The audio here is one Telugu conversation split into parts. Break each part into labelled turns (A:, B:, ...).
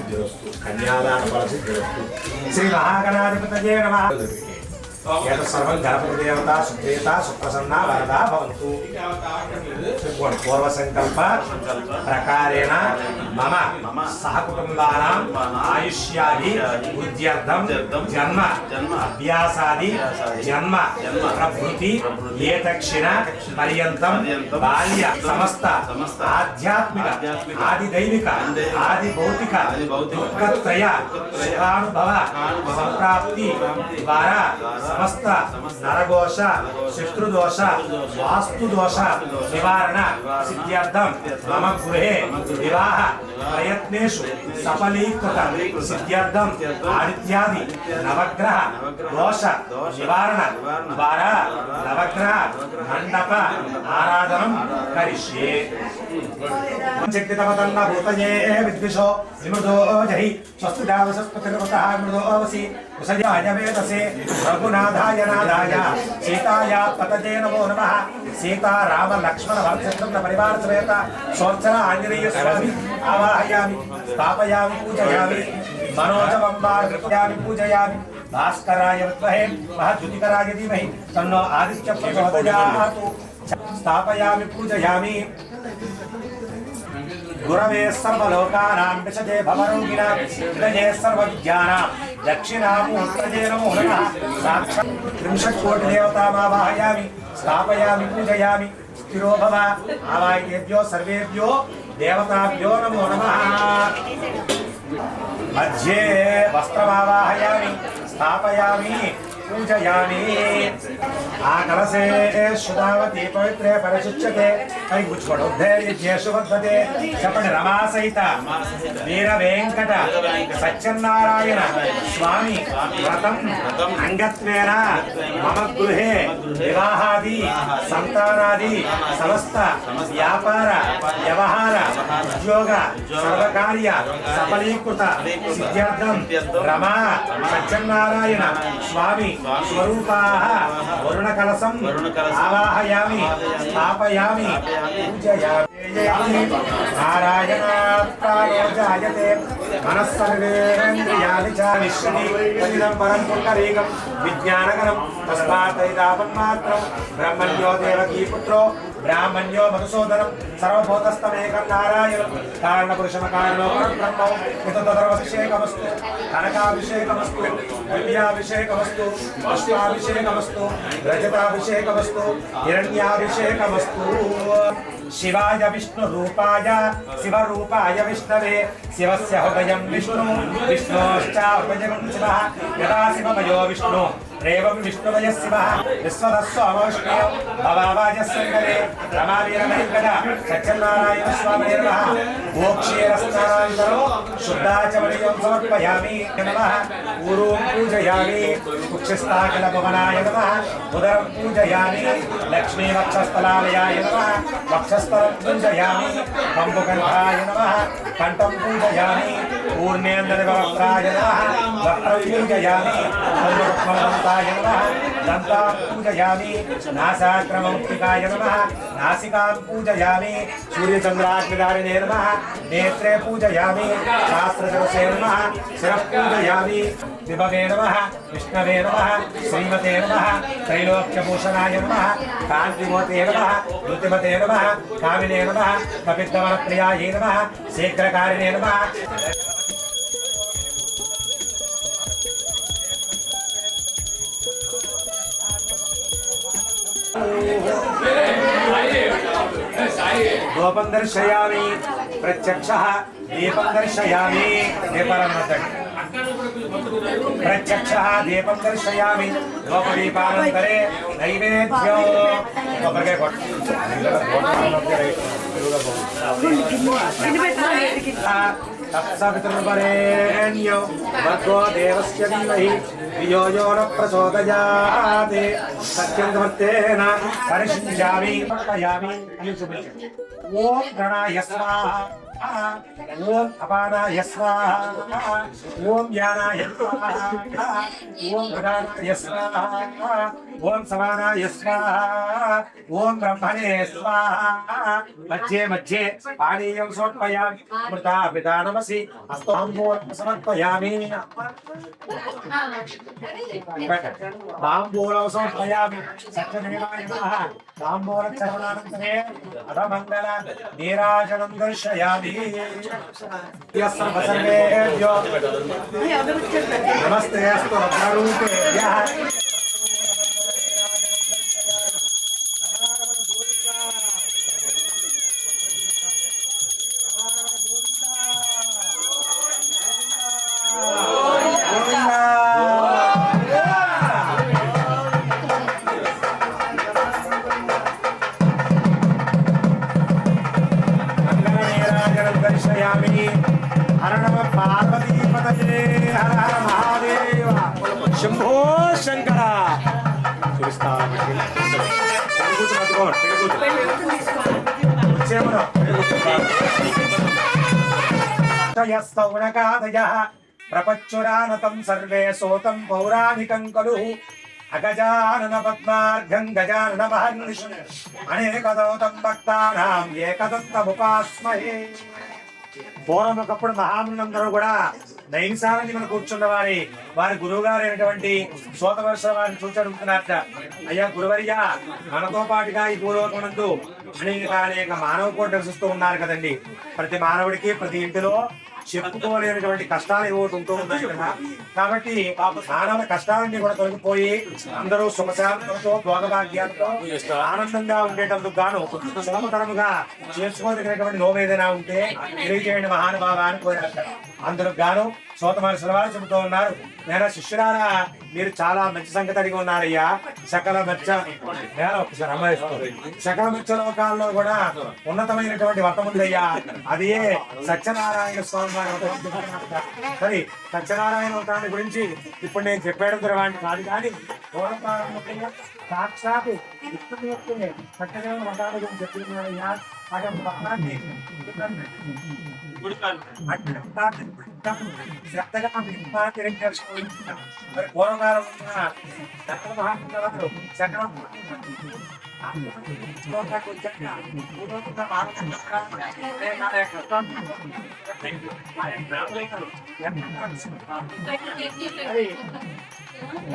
A: सिद्धिरस्तु कन्यादान फल सिद्धिरस्तु श्री महागणाधिपतये नमः यत् सर्वं गणपतिदेवता सुप्रियता सुप्रसन्ना वरदा भवन्तु पूर्व संकल्प प्रकारेण मम सहकुटुम्बानां आयुष्यादि बुद्ध्यर्थं जन्म अभ्यासादि जन्म प्रभृति एतक्षिण पर्यन्तं बाल्य समस्त आध्यात्मिक आदि दैविक आदि भौतिक दुःखत्रय सुखानुभव संप्राप्ति द्वारा समस्त नरघोष शत्रुदोष वास्तुदोष निवारण सिद्ध्यर्थं मम गृहे विवाह प्रयत्नेषु सफलीकृत सिद्ध्यर्थं आदित्यादि नवग्रह दोष निवारण द्वारा नवग्रह मंडप आराधनं करिष्ये। चित्तितवतन्न भूतये विद्विषो विमृदो जहि स्वस्तिदावसत्पतिर्वतः मृदो अवसि कुसजाय वेदसे रघुनाथाय नाथाय सीताया पतये नमो नमः। सीता राम लक्ष्मण भरतशत्रुघ्न परिवार समेत सोत्सर आंजनेय स्वामी आवाहयामि स्थापयामि पूजयामि मनोजवं कृपयामि पूजयामि भास्कराय विद्महे महद्युतिकराय धीमहि तन्नो आदित्य प्रचोदयात् स्थापयामि पूजयामि। गुरवे सर्वलोकानां विशजे भवरोगिणां हृदये सर्वविद्यानां दक्षिणामूर्तये नमो नमः। साक्षात् 30 कोटि देवतामावाहयामि स्थापयामि पूजयामि। स्थिरो भव आवाहितेभ्यो सर्वेभ्यो देवताभ्यो नमो नमः। मध्ये वस्त्रमावाहयामि स्थापयामि पूजयामि। आकलसे शुदावती पवित्रे परिशुच्यते कैगुच्वडोद्धे यज्ञेषु वर्धते शपणि रमा सहित वीर वेंकट सत्यनारायण स्वामी व्रतम् अंगत्वेन मम गृहे विवाहादि संतानादि समस्त व्यापार व्यवहार उद्योग सर्वकार्य सफलीकृत सिद्ध्यर्थं रमा सत्यनारायण स्वामी स्वरूपाः वरुणकलशं आवाहयामि स्थापयामि पूजयामि। नारायणात्तायो जायते मनस्सर्वेन्द्रियाणि च विश्वति तदिदं परं पुण्डरीकं विज्ञानगणं तस्मात् इदापन्मात्रं ब्रह्मण्यो देवकीपुत्रो ब्राह्मण्यो मधुसूदनं सर्वभूतस्थमेकं नारायणं कारणपुरुषमकारणो परब्रह्मं तदर्वभिषेकमस्तु कनकाभिषेकमस्तु विद्याभिषेकमस्तु पुष्पाभिषेकमस्तु रजताभिषेकमस्तु हिरण्याभिषेकमस्तु। शिवाय विष्णुरूपाय शिवरूपाय विष्णवे शिवस्य हृदयं विष्णु विष्णोश्च हृदयं शिवः यदा शिवमयो विष्णु एवं विष्णुमयः शिवः विश्वदस्वामविष्णुः भवावाजस्सङ्गरे रमावीरमहिङ्गद सत्यनारायणस्वामिने नमः। मोक्षेरस्नानान्तरो शुद्धाचमनीयं समर्पयामि नमः। ऊरूं पूजयामि कुक्षस्थाखिलभुवनाय नमः। उदरं पूजयामि लक्ष्मीवक्षस्थलालयाय नमः। वक्षस्थलं पूजयामि कम्बुकण्ठाय नमः। कण्ठं पूजयामि पूर्णेन्द्रवक्त्राय नमः। वक्त्रं पूजयामि कल्पवृक्षमन्ताय नमः। दन्तां पूजयामि नासाक्रमौक्तिकाय नमः। नासिकां पूजयामि सूर्यचन्द्राग्निधारिणे नमः। नेत्रे पूजयामि सहस्रशिरसे नमः। शिरः पूजयामि विभवे नमः विष्णवे नमः श्रीमते नमः त्रैलोक्यभूषणाय नमः कान्तिमूर्ते नमः द्युतिमते नमः कामिने नमः कपित्तवनप्रियायै नमः शीघ्रकारिणे नमः। गोपं दर्शयामि प्रत्यक्षः दीपं दर्शयामि प्रत्यक्षः दीपं दर्शयामि गोपदीपानन्तरे नैवेद्यो तत्सवितुर्वरेण्यो भर्गो देवस्य धीमहि धियो यो न प्रचोदयात् सत्यं परिशिञ्जामि ॐ गणाय स्वाहा। ఓం అపానాయ స్వాహ ఓం జ్ఞానాయ స్వాహ ఓం ప్రధానాయ స్వాహ ఓం సమానాయ స్వాహ ఓం బ్రహ్మణే స్వాహ మధ్యే మధ్యే పానీయం సమర్పయామి అమృతా పితా నమసి తాంబూలం సమర్పయామి తాంబూలం సమర్పయామి సత్యదేవాయ నమః తాంబూలం చరణానంతరే అధమంగళ నీరాజనం దర్శయామి సర్వేభ్యో నమస్తే అస్తు రూపేభ్యః హర నమ పార్వతీపతయే హర హర మహాదేవ శంభో శంకర ప్రపచ్చురానతం సర్వే సోతం పౌరాణికం ఖలు అగజానన పద్మార్ఘం గజానన మహర్నిశం అనేకదోతం భక్తానాం ఏకదంతముపాస్మహే. పూర్వం ఒకప్పుడు మహామునులందరూ కూడా నైమిసారాన్ని మనం కూర్చున్న వారి గురువు గారు అయినటువంటి సోతవర్ష వారిని చూసి అడుగుతున్నారట, అయ్యా గురువర్య, మనతో పాటుగా ఈ పూర్వకమునందు అనేక మానవ కోటి నివసిస్తూ ఉన్నారు కదండి. ప్రతి మానవుడికి ప్రతి ఇంటిలో చెప్పుకోలేనటువంటి కష్టాలు ఏవోటి ఉంటూ ఉన్నాయి కదా. కాబట్టి మానవ కష్టాలన్నీ కూడా తొలగిపోయి అందరూ సుఖశాంతంతో భోగభాగ్యాలతో ఆనందంగా ఉండేటందుకు గాను సులభతరముగా చేసుకోదగినటువంటి నోము ఏదైనా ఉంటే తెలియజేయండి మహానుభావ అని కోరారు. అందుకు గాను సోతమహర్షుల వారు చెబుతూ ఉన్నారు, నేను శిష్యులారా మీరు చాలా మంచి సంగతి అడిగి ఉన్నారయ్యా. సకల మత్స్య లోకాల్లో కూడా ఉన్నతమైనటువంటి వ్రతం ఉందయ్యా, అదే సత్యనారాయణ స్వామి వారి వ్రతం. సరే, సత్యనారాయణ వ్రతాన్ని గురించి ఇప్పుడు నేను చెప్పేయడం జరగాలి కాదు, కానీ పూర్వకాలంలో సాక్షాత్ సత్యదేవుని వ్రతాల గురించి చెప్తున్నారయ్యా. శ్రద్ధగా మరి పూర్వకాలం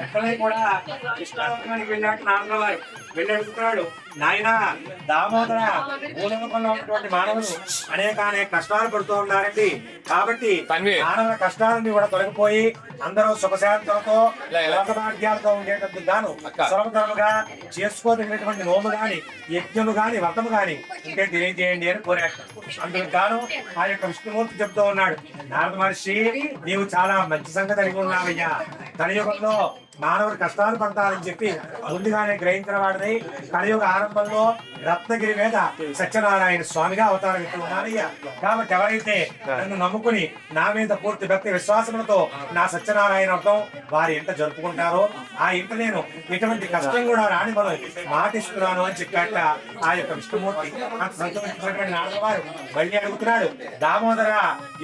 A: ఎక్కడే కూడా కృష్ణాలోకానికి వెళ్ళాక నాన్నవారు వెళ్ళి అడుగుతున్నాడు, నాయన దామోదర, భూలోకంలో ఉన్నటువంటి మానవులు అనేక కష్టాలు పడుతూ ఉన్నారండి. కాబట్టి మానవుల కష్టాలన్నీ కూడా తొలగిపోయి అందరూ సుఖశాంతులతో లోకభాగ్యాలతో ఉండేటందుకు గాను సులభతరముగా చేసుకోదగినటువంటి నోము గాని యజ్ఞము గాని వ్రతము గాని ఉంటే తెలియజేయండి అని కోరాడు. అందుకు గాను ఆ యొక్క విష్ణుమూర్తి చెప్తూ ఉన్నాడు, నారద మహర్షి, నీవు చాలా మంచి సంగతి అడిగి ఉన్నావయ్యా. కలియుగంలో మానవుడు కష్టాలు పడతారని చెప్పి ముందుగానే గ్రహించిన వాడిని కలియుగ ఆరంభంలో రత్నగిరి మీద సత్యనారాయణ స్వామిగా అవతారం ఎత్తున్నానయ్యా. కాబట్టి ఎవరైతే నన్ను నమ్ముకుని నా మీద పూర్తి భక్తి విశ్వాసములతో నా సత్యనారాయణ వ్రతం వారి ఇంట జరుపుకుంటారో ఆ ఇంట నేను ఎటువంటి కష్టం కూడా రాని మనం మాటిస్తున్నాను అని చెప్పాక ఆ యొక్క విష్ణుమూర్తి అంత సంతోషించినటువంటి నాన్నవారు మళ్ళీ అడుగుతున్నాడు, దామోదర,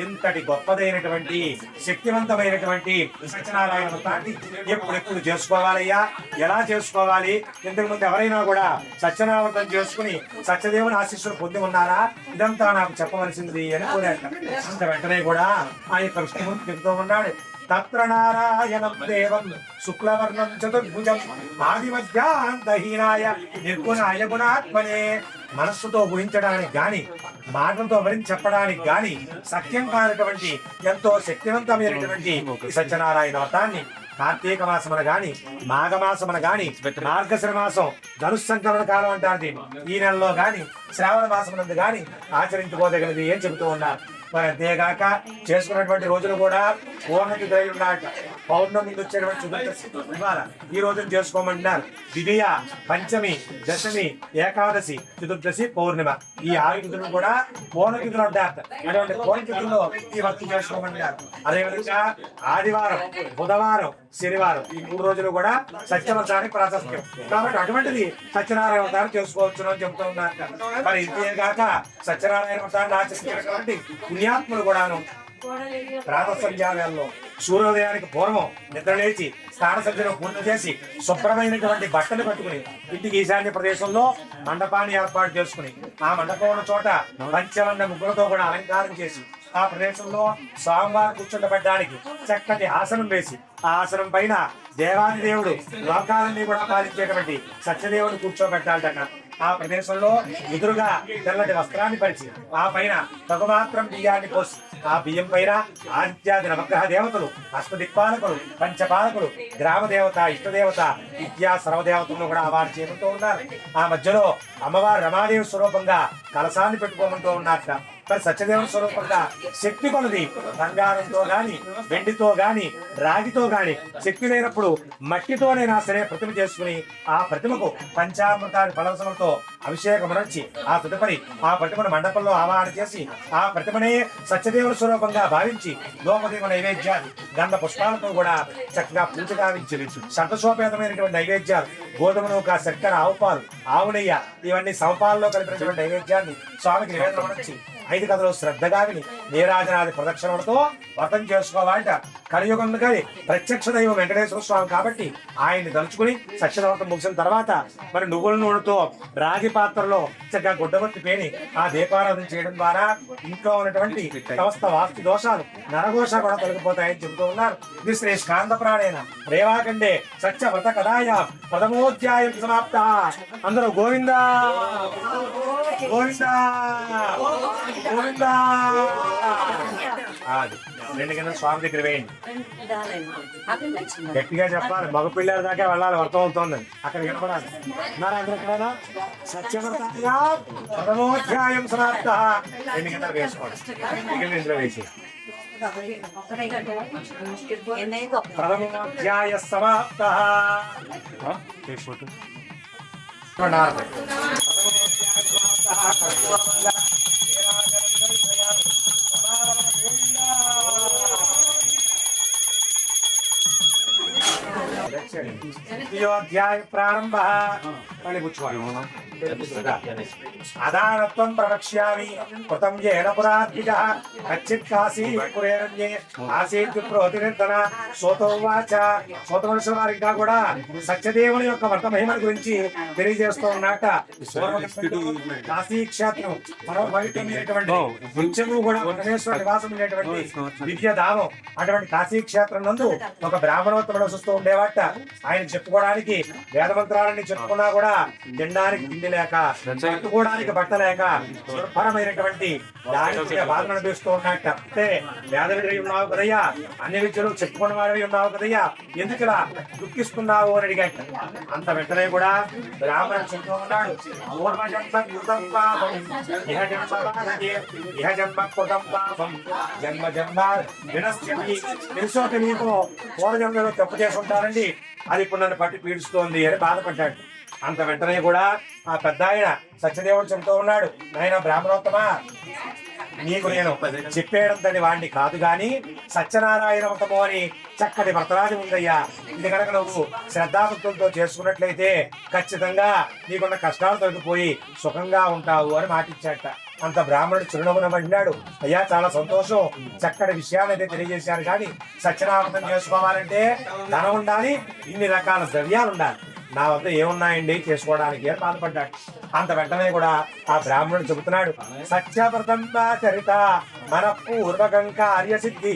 A: ఇంతటి గొప్పదైనటువంటి శక్తివంతమైనటువంటి సత్యనారాయణ వ్రతాన్ని ఎప్పుడెప్పుడు చేసుకోవాలయ్యా, ఎలా చేసుకోవాలి? ఇంతకు ముందు ఎవరైనా కూడా సత్యనారాయణ చేసుకుని సత్యదేవుని ఆశీస్సులు పొంది ఉన్నారా? ఇదంతా నాకు చెప్పవలసింది అని కోరాట. అంత వెంటనే కూడా ఆ యొక్క విష్ణుమూర్తి చెబుతూ ఉన్నాడు, తత్ర నారాయణం దేవం శుక్లవర్ణం చతుర్భుజం ఆదిమధ్యాంతహీనాయ నిర్గుణాయ గుణాత్మనే. మనస్సుతో ఊహించడానికి గాని మాటలతో వరించి చెప్పడానికి గాని సత్యం కానటువంటి ఎంతో శక్తివంతమైనటువంటి ఈ సత్యనారాయణ వ్రతాన్ని కార్తీక మాసమున గాని మాఘమాసమున గాని మార్గశిర మాసం ధనుస్సంక్రమణ కాలం అంటారు దీన్ని, ఈ నెలలో గాని శ్రావణ మాసమునందు గాని ఆచరించుకోదగినది అని చెబుతూ ఉన్నారు. మరి అంతేగాక చేసుకున్నటువంటి రోజులు కూడా పూర్ణకి తిథి ఉన్నాయట. పౌర్ణమి వచ్చేటువంటి చతుర్దశి ఇవాళ ఈ రోజున చేసుకోమంటున్నారు. ద్వితీయ, పంచమి, దశమి, ఏకాదశి, చతుర్దశి, పౌర్ణిమ ఈ 6 తిథులు కూడా పూర్ణతిథులు ఉంటారట. అటువంటి పూర్ణతిథుల్లో ఈ వర్తం చేసుకోమంటున్నారు. అదేవిధంగా ఆదివారం, బుధవారం, శనివారం ఈ 3 రోజులు కూడా సత్యవ్రతానికి ప్రాశస్త్యం కాబట్టి అటువంటిది సత్యనారాయణ వ్రతాన్ని చేసుకోవచ్చు అని చెబుతూ ఉన్నారు. మరి ఇంతేగాక సత్యనారాయణ వ్రతాన్ని ఆచరించినటువంటి పుణ్యాత్ములు కూడాను ప్రాత సంధ్యావేళలో సూర్యోదయానికి పూర్వం నిద్ర లేచి స్నాన సజ్జను పూర్తి చేసి శుభ్రమైనటువంటి బట్టలు కట్టుకుని ఇంటికి ఈశాన్య ప్రదేశంలో మండపాన్ని ఏర్పాటు చేసుకుని ఆ మండపం ఉన్న చోట పంచవర్ణ ముగ్గులతో కూడా అలంకారం చేసి ఆ ప్రదేశంలో స్వామివారు కూర్చుండబడ్డానికి చక్కటి ఆసనం వేసి ఆ ఆసనం పైన దేవాది దేవుడు లోకాలన్నీ కూడా పాలించేటువంటి సత్యదేవుడు కూర్చోబెట్టాలట. ఆ ప్రదేశంలో ఎదురుగా తెల్లటి వస్త్రాన్ని పరిచి ఆ పైన తగుమాత్రం బియ్యాన్ని పోసి ఆ బియ్యం పైన ఆదిత్యాది నవగ్రహ దేవతలు, అష్టదిక్పాలకులు, పంచపాలకులు, గ్రామ దేవత, ఇష్టదేవత విద్యా సర్వదేవతలను కూడా ఆవారు చేరుతూ ఉన్నారు. ఆ మధ్యలో అమ్మవారు రమాదేవి స్వరూపంగా కలశాన్ని పెట్టుకోమంటూ ఉన్నారట. మరి సత్యదేవుని స్వరూపంగా శక్తి కొలది బంగారంతో గాని, వెండితో గాని, రాగితో గాని, శక్తి లేనప్పుడు మట్టితోనైనా సరే ప్రతిమ చేసుకుని ఆ ప్రతిమకు పంచామృతాది ఫలవసములతో అభిషేకం నడిచి ఆ తదుపరి ఆ ప్రతిమను మండపంలో ఆవాహన చేసి ఆ ప్రతిమనే సత్యదేవుని స్వరూపంగా భావించి లోపదేవ నైవేద్యాలు గంధ పుష్పాలతో కూడా చక్కగా పూజ గావించి సంతోషోపేతమైనటువంటి నైవేద్యాలు గోధుమ నూక, చక్కెర, ఆవు పాలు, ఆవు నెయ్య ఇవన్నీ సమపాలలో కలిపినటువంటి నైవేద్యాన్ని స్వామికి నివేదన వచ్చి 5 కథలు శ్రద్ధగా విని నీరాజనాది ప్రదక్షిణలతో వ్రతం చేసుకోవాలంట. కలియుగం కానీ ప్రత్యక్ష దైవం వెంకటేశ్వర స్వామి కాబట్టి ఆయన్ని తలుచుకుని సత్యవ్రతం ముగిసిన తర్వాత మరి నువ్వుల నూనెతో రాగి పాత్రలో చక్కగా గుడ్డబట్టి పేని ఆ దీపారాధన చేయడం ద్వారా ఇంట్లో ఉన్నటువంటి సమస్త వాస్తు దోషాలు నరఘోష కూడా తొలగిపోతాయని చెబుతూ ఉన్నారు. ఇది శ్రీ స్కాంద ప్రాణేన రేవాకండే సత్యవ్రత కథాయ ప్రథమోధ్యాయం సమాప్త. అందరూ గోవిందా గోవిందా గోవిందా. అది 2 గంటల స్వామి దగ్గర వేయండి. గట్టిగా చెప్పాలి, మగ పిల్లల దాకా వెళ్ళాలి, వర్తం అవుతుంది అక్కడ వినపడాలి. ఉన్నారా అందరూ ఎక్కడైనా? సత్యవ్రతాయ ప్రథమోధ్యాయం సమాప్త. 2 గంటలు వేసుకోండి. ఇందులో వేసి ప్రథమోధ్యాయ సమాప్త. అధ్యాయ ప్రారంభ. అదానత్వం ప్రవక్ష్యామి కృతం ఏన పురాద్విజ కచ్చిత్ కాశీ పురేరణ్యే ఆసీత్ విప్రోతినిర్ధన సోతోవాచ. సోతమనుషుల వారు ఇంకా కూడా సత్యదేవుని యొక్క వ్రత మహిమల గురించి తెలియజేస్తూ ఉన్నట్ట. కాశీ క్షేత్రం పరమపవిత్రమైనటువంటి నిత్యము కూడా పరమేశ్వర నివాసం ఉండేటువంటి దివ్య ధామం అటువంటి కాశీ క్షేత్రం నందు ఒక బ్రాహ్మణోత్తముడు వస్తూ ఉండేవాట. ఆయన చెప్పుకోవడానికి వేదమంత్రాలన్నీ చెప్పుకున్నా కూడా తినడానికి తిండి లేక, కట్టుకోవడానికి బట్ట లేక దుర్భరమైనటువంటి దారిద్ర్య బాధను అనిపిస్తూ ఉన్నట్ట. అంటే వేద విద్య ఉన్నావు కదయ్యా, అన్ని విద్యలు చెప్పుకున్న వాడివి ఉన్నావు కదయ్యా, ఎందుకు ఇలా దుఃఖిస్తున్నావు అని అడిగాట. అంత వెంటనే కూడా బ్రాహ్మణుడు చెప్తూ ఉన్నాడు, జన్మ జన్మ తెలుసో తెలియకో పూర్వజన్మలో తప్పు చేసుకుంటారండి, అది ఇప్పుడు నన్ను పట్టి పీడిస్తోంది అని బాధపడ్డాడు. అంత వెంటనే కూడా ఆ పెద్ద ఆయన సత్యదేవుడు చెబుతూ ఉన్నాడు, నాయన బ్రాహ్మణోత్తమా, నీకు నేను చెప్పేయడంతటి వాడిని కాదు గాని సత్యనారాయణ వ్రతము అని చక్కటి వ్రతరాజు ఉందయ్యా. ఇది కనుక నువ్వు శ్రద్ధాభక్తులతో చేసుకున్నట్లయితే ఖచ్చితంగా నీకున్న కష్టాలు తొలగిపోయి సుఖంగా ఉంటావు అని మాటిచ్చాట. అంత బ్రాహ్మణుడు చిరునవ్వున పడినాడు. అయ్యా చాలా సంతోషం, చక్కటి విషయాన్ని అయితే తెలియజేశారు కానీ సత్యనారాయణ చేసుకోవాలంటే ధనం ఉండాలి, ఇన్ని రకాల ద్రవ్యాలు ఉండాలి, నా వద్ద ఏమున్నాయండి చేసుకోవడానికి అని బాధపడ్డాడు. అంత వెంటనే కూడా ఆ బ్రాహ్మణుడు చెబుతున్నాడు, సత్యవ్రతం చరిత మన పూర్వకం కార్యసిద్ధి.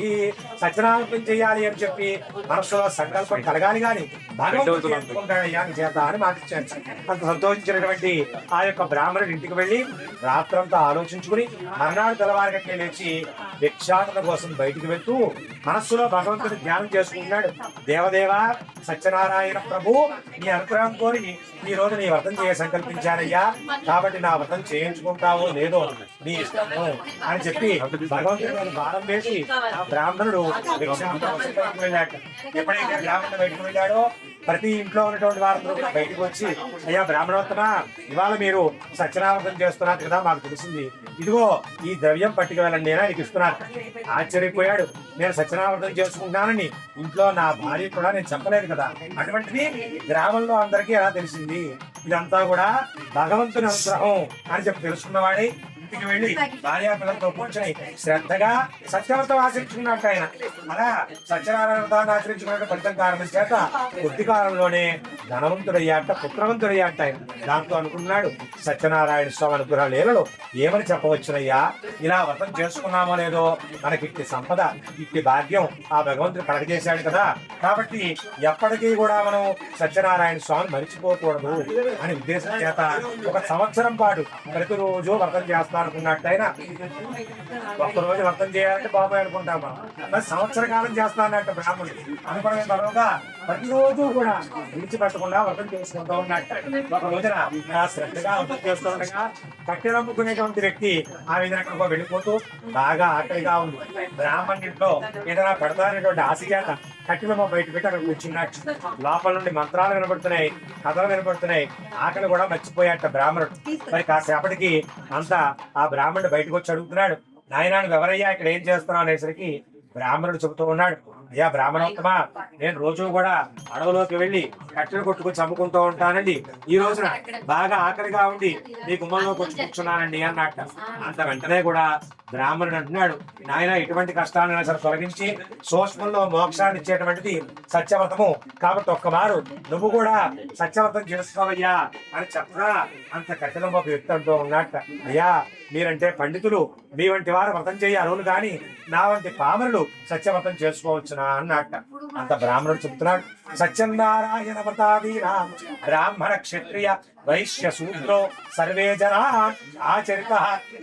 A: సత్యనారాయణ చేయాలి అని చెప్పి మనసులో సంకల్పం కలగాలి గాని భగవంతుడుయ్యా చేత అని మాటిచ్చాడు. అంత సంతోషించినటువంటి ఆ యొక్క బ్రాహ్మణుడు ఇంటికి వెళ్లి రాత్రంతా ఆలోచించుకుని మర్నాడు తెల్లవారిగట్లే లేచి భిక్షాటన కోసం బయటికి వెళ్తూ మనస్సులో భగవంతుడి ధ్యానం చేసుకుంటున్నాడు. దేవదేవ సత్యనారాయణ ప్రభు నీ అనుగ్రహం కోరి ఈ రోజు నీ వ్రతం చేయ సంకల్పించానయ్యా, కాబట్టి నా వ్రతం చేయించుకుంటావో లేదో నీ ఇష్టము అని చెప్పి భగవంతుడు భారం వేసి ఆ బ్రాహ్మణుడు వెళ్ళాడు. ఎప్పుడైతే బ్రాహ్మణుడు బయటకు వెళ్ళాడో ప్రతి ఇంట్లో ఉన్నటువంటి వారందరూ కూడా బయటకు వచ్చి, అయ్యా బ్రాహ్మణోత్తమ, ఇవాళ మీరు సత్యనామృతం చేస్తున్నారు కదా, మాకు తెలిసింది, ఇదిగో ఈ ద్రవ్యం పట్టుకు వెళ్ళండి అని ఆయనకి ఇస్తున్నారు. ఆశ్చర్యపోయాడు. నేను సత్యనామృతం చేసుకుంటున్నానని ఇంట్లో నా భార్య కూడా నేను చెప్పలేదు కదా, అటువంటిది గ్రామంలో అందరికీ ఎలా తెలిసింది? ఇదంతా కూడా భగవంతుని అనుగ్రహం అని చెప్పి తెలుసుకున్నవాడే ఇంటికి వెళ్ళి భార్యా పిల్లలతో కూర్చొని శ్రద్ధగా సత్యవ్రతం ఆచరించుకున్నట్టు ఆయన. అలా సత్యనారాయణ వ్రతాన్ని ఆచరించుకున్న ఫలితం కారణం చేత కొద్ది కాలంలోనే ధనవంతుడయ్యాట, పుత్రవంతుడయ్యాట ఆయన. దాంతో అనుకున్నాడు, సత్యనారాయణ స్వామి అనుగ్రహ లీలలో ఏమని చెప్పవచ్చునయ్యా, ఇలా వ్రతం చేసుకున్నామో లేదో మనకి ఇట్టి సంపద, ఇట్టి భాగ్యం ఆ భగవంతుడు కలగజేశాడు కదా, కాబట్టి ఎప్పటికీ కూడా మనం సత్యనారాయణ స్వామి మరిచిపోకూడదు అని ఉద్దేశం చేత ఒక సంవత్సరం పాటు ప్రతిరోజు వ్రతం చేస్తాం అనుకున్నట్టు ఆయన. ఒక్కరోజు వ్రతం చేయాలంటే బాబాయ్ అనుకుంటాం మనం, సంవత్సర కాలం చేస్తానట్టు బ్రాహ్మణుడు అనుకోవడం తర్వాత ప్రతిరోజు కూడా విడిచిపెట్టకుండా వ్రతం చేసుకుంటూ ఉన్నట్టు. ఒక రోజున శ్రద్ధగా వ్రతం చేస్తూ ఉండగా కట్టెలు అమ్ముకునేటువంటి వ్యక్తి ఆ విధంగా వెళ్ళిపోతూ బాగా ఆకలిగా ఉంది. బ్రాహ్మణుడిలో ఏదైనా పెడతారనేటువంటి ఆశ చేత కట్టెలమ్మ బయట పెట్టి అక్కడ కూర్చున్నట్టు. లోపల నుండి మంత్రాలు వినపడుతున్నాయి, కథలు వినపడుతున్నాయి, ఆకలి కూడా మర్చిపోయాట బ్రాహ్మణుడు. మరి కాసేపటికి అంతా ఆ బ్రాహ్మణుడు బయటకు వచ్చి అడుగుతున్నాడు, నాయనా నువ్వు ఎవరయ్యా, ఇక్కడ ఏం చేస్తున్నావు అనేసరికి బ్రాహ్మణుడు చెబుతూ ఉన్నాడు, అయ్యా బ్రాహ్మణోత్తమ, నేను రోజు కూడా అడవులోకి వెళ్ళి కట్టెలు కొట్టుకుని చంపుకుంటూ ఉంటానండి. ఈ రోజున బాగా ఆకలిగా ఉండి నీ గుమ్మంలోకి వచ్చి కూర్చున్నానండి అన్నట్ట. అంత వెంటనే కూడా బ్రాహ్మణుడు అంటున్నాడు, నాయన ఇటువంటి కష్టాలను సరే తొలగించి సూక్ష్మంలో మోక్షాన్ని ఇచ్చేటువంటిది సత్యవ్రతము, కాబట్టి ఒక్కమారు నువ్వు కూడా సత్యవ్రతం చేసుకోవయ్యా అని చెప్పగా అంత కట్టెలమ్మ ఒక వ్యక్తి అంటూ ఉన్నట్ట. అయ్యా మీరంటే పండితులు, మీ వంటి వారు వ్రతం చేయ అరువులు గాని నా వంటి పామరులు సత్యవ్రతం చేసుకోవచ్చునా అన్నట్ట. అంత బ్రాహ్మణుడు చెప్తున్నాడు, సత్యనారాయణ వ్రతాదీనా బ్రాహ్మణ క్షత్రియ వైశ్య శూద్రో సర్వే జనా ఆచరిత.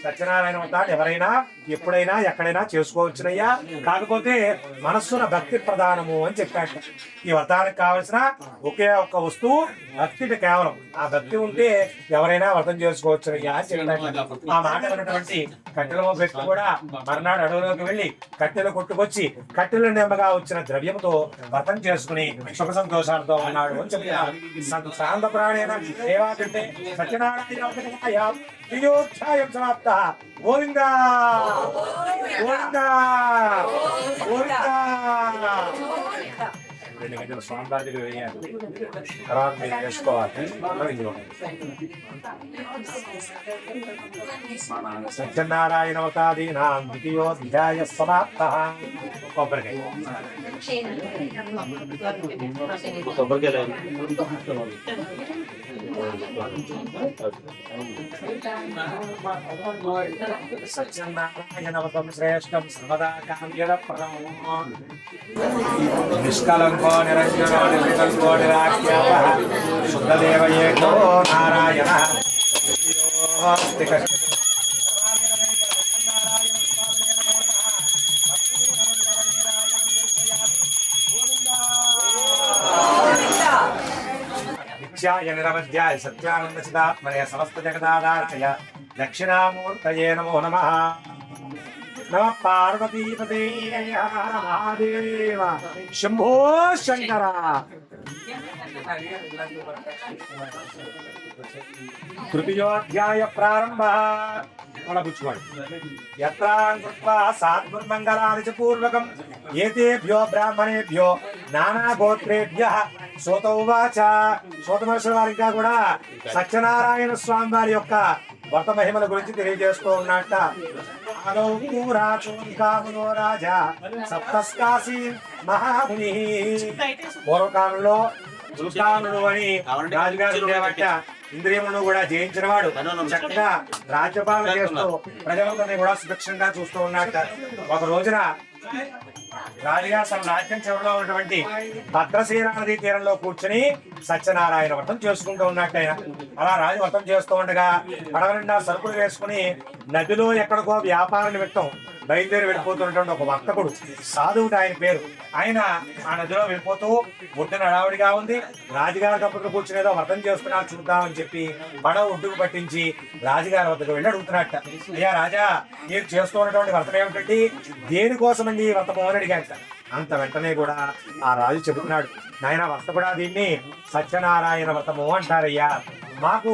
A: సత్యనారాయణ వ్రతాన్ని ఎవరైనా ఎప్పుడైనా ఎక్కడైనా చేసుకోవచ్చునయ్యా, కాకపోతే మనస్సున భక్తి ప్రధానము అని చెప్పాడు. ఈ వ్రతానికి కావలసిన ఒకే ఒక్క వస్తువు భక్తి, కేవలం ఆ భక్తి ఉంటే ఎవరైనా వ్రతం చేసుకోవచ్చునయ్యా అని చెప్పాడు. ఆ మాట విన్నటువంటి కట్టెల వ్యక్తి కూడా మర్నాడు అడవులోకి వెళ్లి కట్టెలు కొట్టుకొచ్చి కట్టెల నెమ్మగా వచ్చిన ద్రవ్యంతో వ్రతం చేసుకుని సుఖ సంతోషాలతో ఉన్నాడు అని చెప్పారు. శాంత ప్రాణేన దేవాకంటే సత్యనారాయణ దియోధ్యాయం సమాప్త. గోవిందా గోవిందా గోవిందా. 2 గంటల స్వామివారి దగ్గర వేయాలి, తర్వాత మీరు చేసుకోవాలి. సత్యనారాయణ వ్రతాదీనాం ద్వితీయోధ్యాయ సమాప్తః. కొబ్బరికాయ సత్యనారాయణ వ్రతం శ్రేష్టం సర్వదా కామ్యదప్రదం. నిష్కలంకో నిరంజనో నిర్వికల్పో నిరాఖ్యాతః శుద్ధదేవ ఏకో నారాయణః. నిరవధ్యాయ సత్యానంద చిదాత్మనే సమస్త జగదాదార్చయ దక్షిణామూర్తయే నమో నమః. నమ పార్వతీపతే మహాదేవ శంభో శంకర. తృతీయోధ్యాయ ప్రారంభ. సాద్గుర్మంగళాని చ పూర్వకం ఏతేభ్యో బ్రాహ్మణేభ్యో నానా గోత్రేభ్యః సోత ఉవాచ. సోత మహర్షుల వారిగా కూడా సత్యనారాయణ స్వామి వారి యొక్క వ్రత మహిమల గురించి తెలియజేస్తూ ఉన్నట్ట. రాజా సప్తస్కాశీ మహాముని. పూర్వకాలంలో దుల్కానుడు అని రాజుగారు ఉండేవట. ఇంద్రియములను కూడా జయించిన వాడు చక్కగా రాజ్యపాలన చేస్తూ ప్రజలందరినీ కూడా సుభిక్షంగా చూస్తూ ఉన్నట్ట. ఒక రోజున రాజుగారు తన రాజ్యం చివరిలో ఉన్నటువంటి భద్రశీల నదీ తీరంలో కూర్చుని సత్యనారాయణ వ్రతం చేసుకుంటూ ఉన్నట్టు ఆయన. అలా రాజు వ్రతం చేస్తూ ఉండగా పడవ నిండా సరుకులు వేసుకుని నదిలో ఎక్కడికో వ్యాపార నిమిత్తం బయలుదేరి వెళ్ళిపోతున్నటువంటి ఒక వర్తకుడు, సాధువుడు ఆయన పేరు. ఆయన ఆ నదిలో వెళ్ళిపోతూ ఒడ్డున హడావుడిగా ఉంది. రాజుగారి దంపతులు కూర్చునేదో వ్రతం చేస్తున్నా చూద్దామని చెప్పి పడవ ఒడ్డుకు పట్టించి రాజుగారి వద్దకు వెళ్ళి అడుగుతున్నట్ట, అయ్యా రాజా, మీరు చేస్తున్నటువంటి వ్రతం ఏమిటండి, దేనికోసమండి ఈ వ్రతము అని అడిగాట. అంత వెంటనే కూడా ఆ రాజు చెబుతున్నాడు, నాయన వ్రత కూడా దీన్ని సత్యనారాయణ వ్రతము అంటారయ్యా. మాకు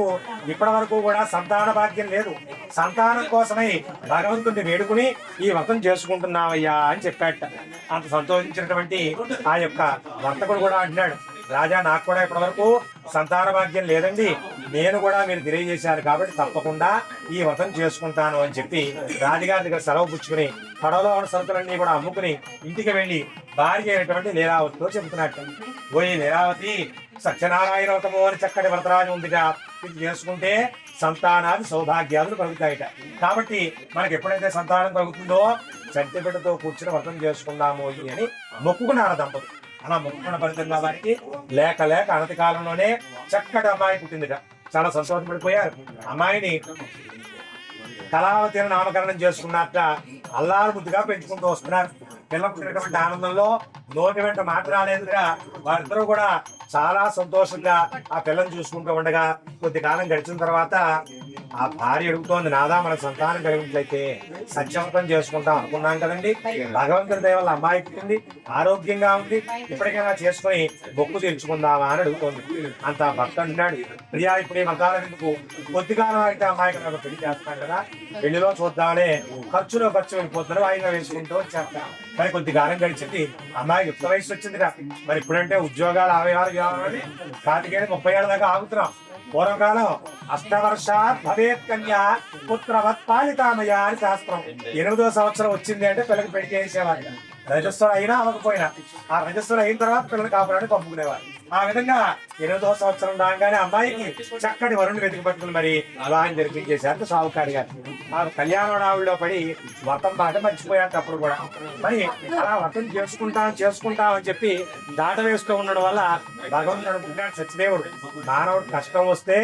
A: ఇప్పటి వరకు కూడా సంతాన భాగ్యం లేదు, సంతానం కోసమై భగవంతుడిని వేడుకుని ఈ వ్రతం చేసుకుంటున్నామయ్యా అని చెప్పాట. అంత సంతోషించినటువంటి ఆ యొక్క వర్తకుడు కూడా అంటున్నాడు, రాజా, నాకు కూడా ఇప్పటి వరకు సంతాన భాగ్యం లేదండి, నేను కూడా మీరు తెలియజేశారు కాబట్టి తప్పకుండా ఈ వ్రతం చేసుకుంటాను అని చెప్పి రాజుగారి దగ్గర సెలవు పుచ్చుకుని పడవలో ఉన్న సరుకులన్నీ కూడా అమ్ముకుని ఇంటికి వెళ్ళి భార్య అయినటువంటి లీలావతితో చెబుతున్నట్టు, ఓయ్ లీలావతి, సత్యనారాయణ వ్రతము అని చక్కటి వ్రతరాజు ఉందిగా, ఇది చేసుకుంటే సంతానాది సౌభాగ్యాలు కలుగుతాయిట. కాబట్టి మనకి ఎప్పుడైతే సంతానం కలుగుతుందో చంటి బిడ్డతో కూర్చుని వ్రతం చేసుకుందాము అని మొక్కుకున్నారు దంపతులు. అలా మొక్కుకున్న ఫలితంగా వారికి లేక లేక అనతి కాలంలోనే చక్కటి అమ్మాయి పుట్టిందిట. చాలా సంతోషపడిపోయారు. అమ్మాయిని కళావతిని నామకరణం చేసుకున్నట్ట అల్లారు ముద్దుగా పెంచుకుంటూ వస్తున్నారు. పిల్ల పుట్టినటువంటి ఆనందంలో నోటి వెంట మాట రాలేదుగా వారిద్దరూ కూడా చాలా సంతోషంగా ఆ పిల్లని చూసుకుంటూ ఉండగా కొద్ది కాలం గడిచిన తర్వాత ఆ భార్య అడుగుతోంది, నాదా మన సంతానం కలిగినట్లయితే సత్యవ్రతం చేసుకుంటాం అనుకున్నాం కదండి, భగవంతుడి దయ వల్ల అమ్మాయి పుట్టింది, ఆరోగ్యంగా ఉంది, ఇప్పటికైనా చేసుకుని బొక్కు తెరుచుకుందామా అని అడుగుతోంది. అంత భర్త అంటున్నాడు, ప్రియా, ఇప్పుడు ఈ మతాల ఎందుకు, కొద్ది కాలం అయితే అమ్మాయికి నాకు పెళ్లి చేస్తాను కదా, పెళ్లిలో చూద్దామనే ఖర్చులో ఖర్చు వెళ్ళిపోతున్నారు, వాయిదా వేసుకుంటూ వచ్చేస్తాను. మరి కొద్ది కాలం గడిచింది, అమ్మాయికి యుక్త వయసు వచ్చిందిరా. మరి ఇప్పుడంటే ఉద్యోగాలు 66 కావాలని 30 ఏళ్ళ దాకా ఆగుతున్నాం. పూర్వకాలం అష్టవర్షాత్ భవేత్ కన్యా పుత్రవత్ పాలితామయ అని శాస్త్రం. 8వ సంవత్సరం వచ్చింది అంటే పిల్లకి పెళ్లి చేసేవారు. రజస్వరం అయినా అవ్వకపోయినా ఆ రజస్వరం అయిన తర్వాత పిల్లలు కాపురాన్ని పంపుకునేవారు. ఆ విధంగా 8వ సంవత్సరం రాగానే అమ్మాయికి చక్కటి వరుణ్ణి వెతికి పట్టుకుని మరి వివాహం జరిపించేశారు సావుకారి గారు. ఆ కళ్యాణావిడిలో పడి వ్రతం మాట మర్చిపోయారు. అప్పుడు కూడా మరి అలా వ్రతం చేసుకుంటాం అని చెప్పి దాట వేస్తూ ఉండడం వల్ల భగవంతుడు అనుకుంటాడు, సత్యదేవుడు, మానవుడు కష్టం వస్తే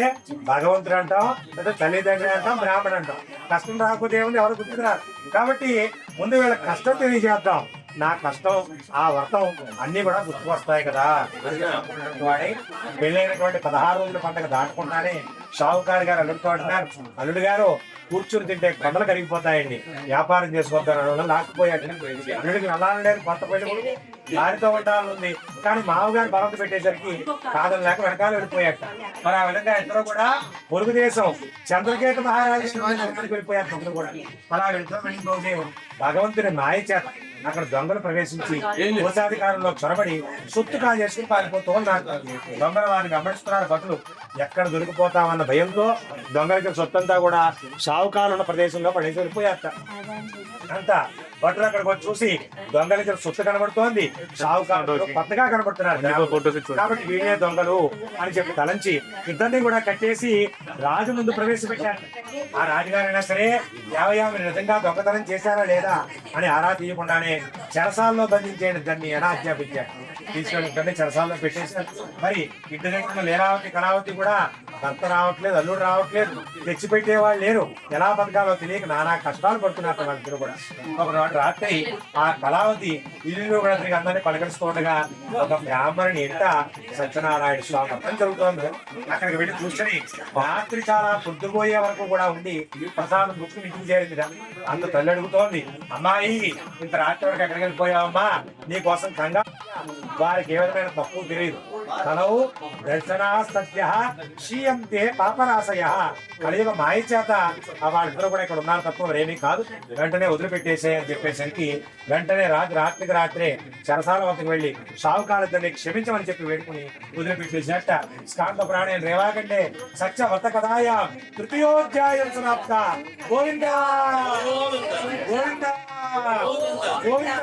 A: భగవంతుడు అంటాం, లేదా తల్లిదండ్రి అంటాం, బ్రాహ్మణుడు అంటాం. కష్టం రాకపోతే ఏముంది, ఎవరు గుర్తుకురారు. కాబట్టి ముందు వీళ్ళ కష్టం తెలియజేద్దాం, నా కష్టం ఆ వ్రతం అన్ని కూడా గుర్తుకొస్తాయి కదా. పెళ్ళైనటువంటి 16 రోజుల పండుగ దాటుకుంటానే షావుకారు గారు అల్లుడితో అంటున్నారు, అల్లుడు గారు కూర్చుని తింటే కొండలు కరిగిపోతాయండి, వ్యాపారం చేసుకోవద్దాను లాక్కుపోయాడు. అల్లుడికి నల్లాడలేదు, కొత్త పెళ్లి దారితో ఉండాలని, కానీ మామగారు బలంత పెట్టేసరికి కాదం లేక వెనకాల వెళ్ళిపోయాట. మరి ఆ విధంగా ఇద్దరు కూడా పొరుగు దేశం చంద్రకేతు మహారాజు వెళ్ళిపోయారు. కూడా అలా వెళ్తూ భగవంతుని మాయ చేత అక్కడ దొంగలు ప్రవేశించి కోశాధికారంలో చొరబడి సొత్తు కాజేసుకుని పారిపోతూ ఉన్నారు. దొంగలు వారిని వెంబడిస్తున్నారు. భటులు ఎక్కడ దొరికిపోతామన్న భయంతో దొంగలకి సొత్తంతా కూడా షావుకారు ఉన్న ప్రదేశంలో పడేసి వెళ్ళిపోయారట. అంతా భటులు అక్కడికి వచ్చి చూసి దొంగలకి సొత్తు కనబడుతోంది, షావుకారు కొత్తగా కనబడుతున్నారు కాబట్టి వీళ్ళే దొంగలు అని చెప్పి తలంచి ఇద్దరిని కూడా కట్టేసి రాజు ముందు ప్రవేశపెట్టారు. ఆ రాజుగారైనా సరే యావయా మీరు నిజంగా దొంగతనం చేశారా లేదా అని ఆరా తీయకుండానే చెరసాల్లో బంధించేయండి దాన్ని ఎలా ఆజ్ఞాపించారు. తీసుకొని ఇద్దరిని చెరసాల్లో పెట్టేశారు. మరి ఇంటి దగ్గర లీలావతి కళావతి కూడా భర్త రావట్లేదు, అల్లుడు రావట్లేదు, తెచ్చిపెట్టేవాళ్ళు లేరు, ఎలా బతకాలో తెలియక నానా కష్టాలు పడుతున్నారు వాళ్ళిద్దరు కూడా. ఒకనాడు రాత్రి ఆ కళావతి ఇల్లు కూడా తిరిగి అందరినీ పలకరిస్తూ ఉండగా ఒక బ్రాహ్మణుని ఇంట సత్యనారాయణ స్వామి వ్రతం జరుగుతోంది. అక్కడికి వెళ్ళి కూర్చొని రాత్రి చాలా పొద్దుపోయే వరకు కూడా ఉండి ప్రసాదం బుక్కుని ఇంటికి చేరింది. అంత తల్లి అడుగుతోంది, అమ్మాయి ఇంత రాత్రి వరకు ఎక్కడికి వెళ్ళిపోయావమ్మా, నీ కోసం కంగా. వారికి ఏ విధమైన తప్పు తెలియదు. కలవు దర్శనా సత్య క్షీయంతే పాపరాశయ. కలియుగ మాయ చేత వాళ్ళిద్దరూ కూడా ఇక్కడ ఉన్నారు తప్ప మరేమీ కాదు, వెంటనే వదిలిపెట్టేసే అని చెప్పేసరికి వెంటనే రాత్రికి రాత్రే చెరసాల వద్దకు వెళ్ళి షావుకారుని క్షమించమని చెప్పి వేడుకుని వదిలిపెట్టేసినట్ట. స్కాంత ప్రాణి రేవాకంటే సత్య వ్రత కథాయ తృతీయోధ్యాయం సమాప్త. గోవిందా గోవిందా గోవిందా.